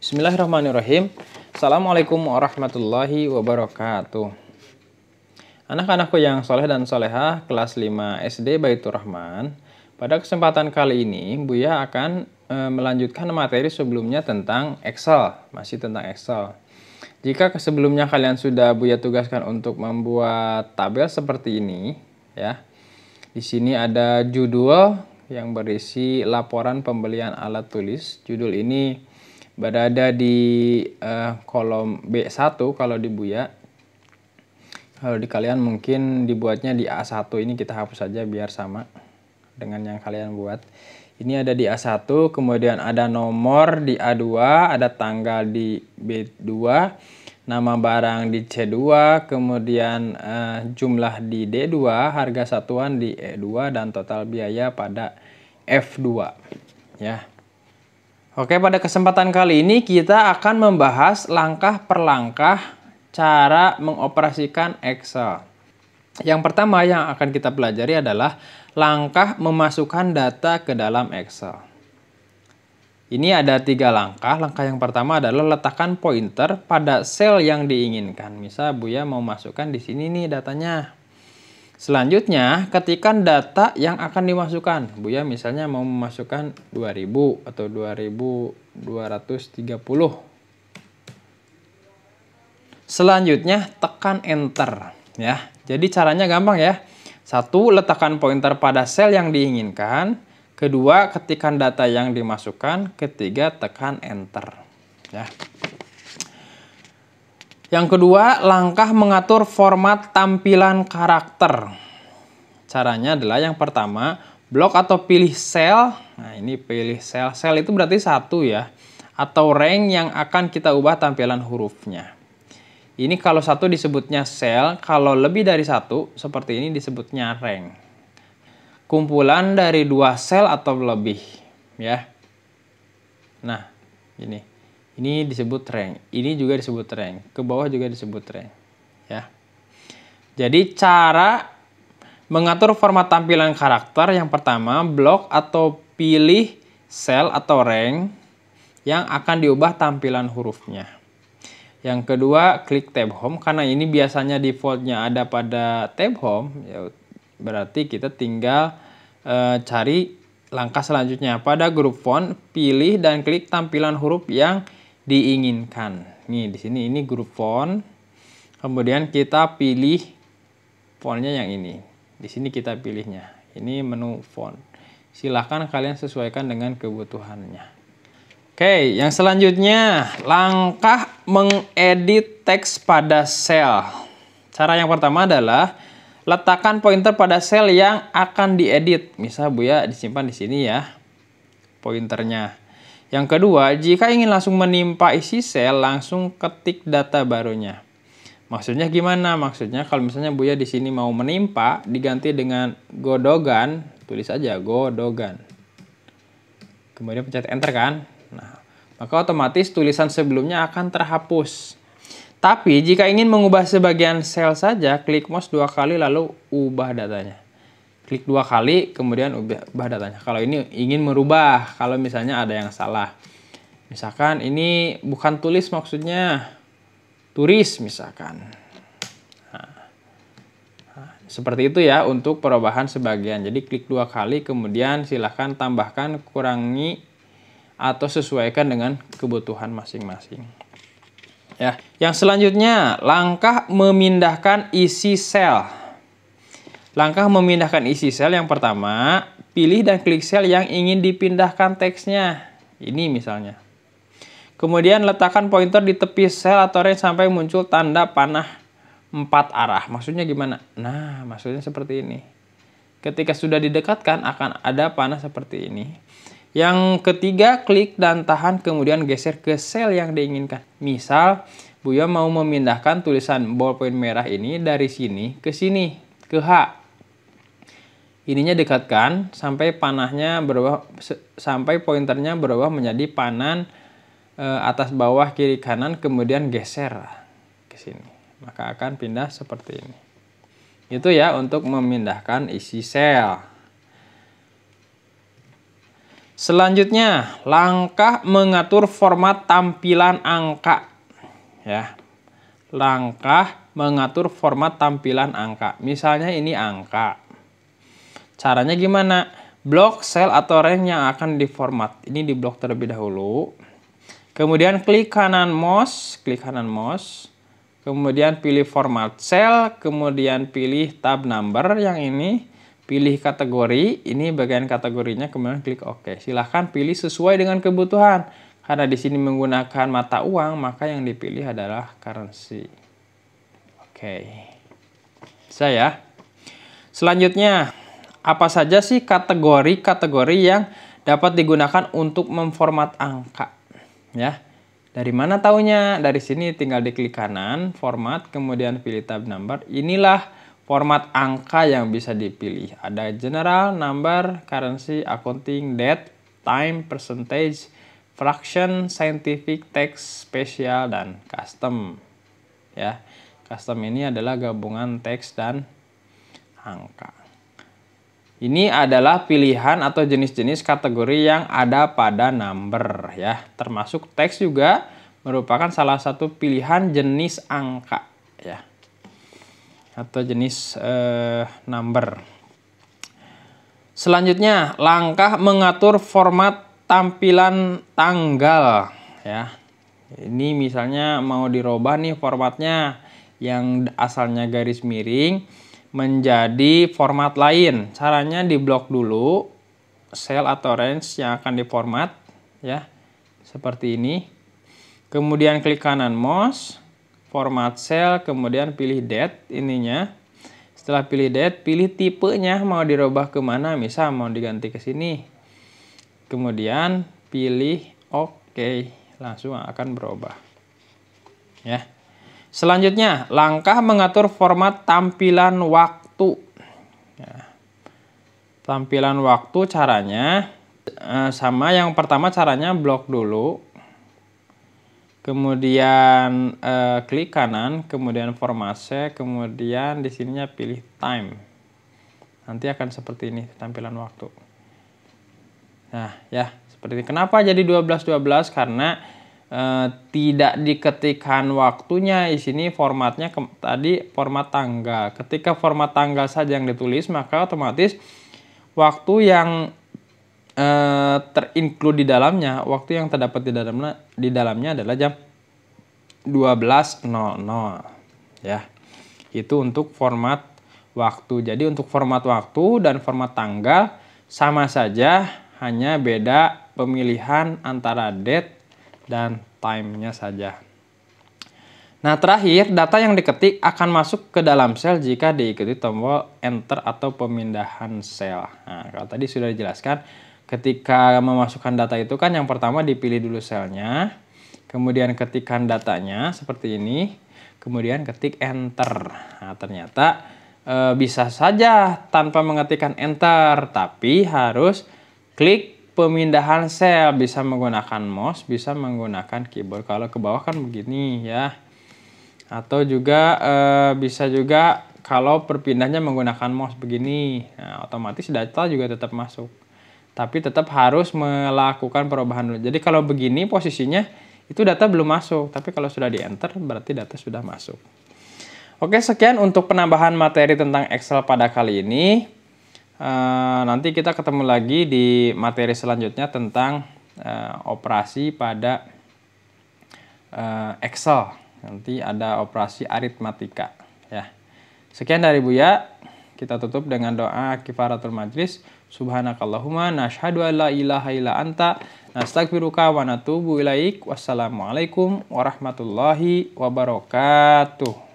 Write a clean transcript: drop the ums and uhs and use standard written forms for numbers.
Bismillahirrahmanirrahim. Assalamualaikum warahmatullahi wabarakatuh. Anak-anakku yang soleh dan solehah kelas 5 SD Baitur Rahman. Pada kesempatan kali ini Buya akan melanjutkan materi sebelumnya tentang Excel. Masih tentang Excel. Jika sebelumnya kalian sudah Buya tugaskan untuk membuat tabel seperti ini, ya. Di sini ada judul yang berisi laporan pembelian alat tulis. Judul ini berada di kolom B1 kalau di Buya. Kalau di kalian mungkin dibuatnya di A1. Ini kita hapus saja biar sama dengan yang kalian buat. Ini ada di A1, kemudian ada nomor di A2, ada tanggal di B2, nama barang di C2, kemudian jumlah di D2, harga satuan di E2, dan total biaya pada F2. Ya. Oke, pada kesempatan kali ini kita akan membahas langkah per langkah cara mengoperasikan Excel. Yang pertama yang akan kita pelajari adalah langkah memasukkan data ke dalam Excel. Ini ada 3 langkah. Langkah yang pertama adalah letakkan pointer pada sel yang diinginkan. Misal Buya mau masukkan di sini nih datanya. Selanjutnya, ketikkan data yang akan dimasukkan. Buya misalnya mau memasukkan 2000 atau 2230. Selanjutnya, tekan enter. Ya, jadi caranya gampang ya. 1. Letakkan pointer pada sel yang diinginkan. 2. Ketikkan data yang dimasukkan. 3. Tekan enter. Ya. Yang kedua, langkah mengatur format tampilan karakter. Caranya adalah yang pertama, blok atau pilih sel. Nah, ini pilih sel. Sel itu berarti 1 ya. Atau rank yang akan kita ubah tampilan hurufnya. Ini kalau 1 disebutnya sel, kalau lebih dari 1 seperti ini disebutnya rank. Kumpulan dari 2 sel atau lebih, ya. Nah, ini disebut rank. Ini juga disebut rank. Ke bawah juga disebut rank, ya. Jadi cara mengatur format tampilan karakter yang pertama, blok atau pilih sel atau rank yang akan diubah tampilan hurufnya. Yang kedua, klik tab home. Karena ini biasanya defaultnya ada pada tab home, ya berarti kita tinggal cari langkah selanjutnya. Pada grup font, pilih dan klik tampilan huruf yang diinginkan. Nih, di sini ini grup font. Kemudian kita pilih fontnya yang ini. Di sini kita pilihnya. Ini menu font. Silahkan kalian sesuaikan dengan kebutuhannya. Oke, yang selanjutnya, langkah mengedit teks pada sel. Cara yang pertama adalah letakkan pointer pada sel yang akan diedit. Misal Buya disimpan di sini ya, pointernya. Yang kedua, jika ingin langsung menimpa isi sel, langsung ketik data barunya. Maksudnya gimana? Maksudnya kalau misalnya Buya di sini mau menimpa, diganti dengan godogan, tulis aja godogan. Kemudian pencet enter kan? Nah, maka otomatis tulisan sebelumnya akan terhapus. Tapi jika ingin mengubah sebagian sel saja, klik mouse 2 kali lalu ubah datanya. Klik 2 kali kemudian ubah datanya. Kalau ini ingin merubah, kalau misalnya ada yang salah. Misalkan ini bukan tulis maksudnya turis misalkan. Seperti itu ya untuk perubahan sebagian. Jadi klik 2 kali kemudian silahkan tambahkan, kurangi, atau sesuaikan dengan kebutuhan masing-masing. Ya, yang selanjutnya, langkah memindahkan isi sel. Langkah memindahkan isi sel yang pertama, pilih dan klik sel yang ingin dipindahkan teksnya. Ini misalnya. Kemudian letakkan pointer di tepi sel atau range sampai muncul tanda panah 4 arah. Maksudnya gimana? Nah, maksudnya seperti ini. Ketika sudah didekatkan akan ada panah seperti ini. Yang ketiga, klik dan tahan kemudian geser ke sel yang diinginkan. Misal, Buya mau memindahkan tulisan ballpoint merah ini dari sini ke sini, ke H. Ininya dekatkan sampai panahnya berubah, sampai pointernya berubah menjadi panan atas bawah kiri kanan, kemudian geser ke sini. Maka akan pindah seperti ini. Itu ya untuk memindahkan isi sel. Selanjutnya, langkah mengatur format tampilan angka. Ya. Langkah mengatur format tampilan angka. Misalnya ini angka. Caranya gimana? Blok, sel, atau range yang akan diformat. Ini di blok terlebih dahulu. Kemudian klik kanan mouse. Kemudian pilih format cell. Kemudian pilih tab number yang ini. Pilih kategori, ini bagian kategorinya, kemudian klik OK. Silahkan pilih sesuai dengan kebutuhan. Karena di sini menggunakan mata uang, maka yang dipilih adalah currency. Oke. Bisa ya. Selanjutnya, apa saja sih kategori-kategori yang dapat digunakan untuk memformat angka? Ya. Dari mana taunya? Dari sini tinggal diklik kanan, format, kemudian pilih tab number. Inilah format angka yang bisa dipilih. Ada general, number, currency, accounting, date, time, percentage, fraction, scientific, text, special, dan custom. Ya, custom ini adalah gabungan teks dan angka. Ini adalah pilihan atau jenis-jenis kategori yang ada pada number ya. Termasuk teks juga merupakan salah satu pilihan jenis angka ya. Atau jenis number. Selanjutnya, langkah mengatur format tampilan tanggal ya. Ini misalnya mau dirubah nih formatnya yang asalnya garis miring menjadi format lain. Caranya diblok dulu cell atau range yang akan diformat ya. Seperti ini. Kemudian klik kanan mouse, format cell, kemudian pilih date ininya. Setelah pilih date, pilih tipenya mau dirubah kemana, misal mau diganti ke sini. Kemudian pilih OK, langsung akan berubah. Ya. Selanjutnya, langkah mengatur format tampilan waktu. Ya. Tampilan waktu caranya sama yang pertama, caranya blok dulu. Kemudian klik kanan, kemudian formase, kemudian di sininya pilih time. Nanti akan seperti ini tampilan waktu. Nah, ya, seperti ini. Kenapa jadi 12-12? Karena tidak diketikkan waktunya. Di sini formatnya tadi format tanggal. Ketika format tanggal saja yang ditulis, maka otomatis waktu yang terinclude di dalamnya, waktu yang terdapat di dalamnya adalah jam 12.00 ya. Itu untuk format waktu. Jadi untuk format waktu dan format tanggal sama saja, hanya beda pemilihan antara date dan time-nya saja. Nah, terakhir, data yang diketik akan masuk ke dalam sel jika diikuti tombol enter atau pemindahan sel. Nah, kalau tadi sudah dijelaskan, ketika memasukkan data itu kan yang pertama dipilih dulu selnya, kemudian ketikkan datanya seperti ini, kemudian ketik enter. Nah, ternyata bisa saja tanpa mengetikkan enter, tapi harus klik pemindahan sel, bisa menggunakan mouse, bisa menggunakan keyboard. Kalau ke bawah kan begini ya. Atau juga bisa juga kalau perpindahnya menggunakan mouse begini. Nah, otomatis data juga tetap masuk. Tapi tetap harus melakukan perubahan dulu. Jadi kalau begini posisinya itu data belum masuk. Tapi kalau sudah di enter berarti data sudah masuk. Oke, sekian untuk penambahan materi tentang Excel pada kali ini. Nanti kita ketemu lagi di materi selanjutnya tentang operasi pada Excel. Nanti ada operasi aritmatika. Ya. Sekian dari Buya. Kita tutup dengan doa kifaratul majlis. Subhanakallahumma nashhadu an la ilaha illa anta nastaghfiruka wa natubu ilaik. Wassalamualaikum warahmatullahi wabarakatuh.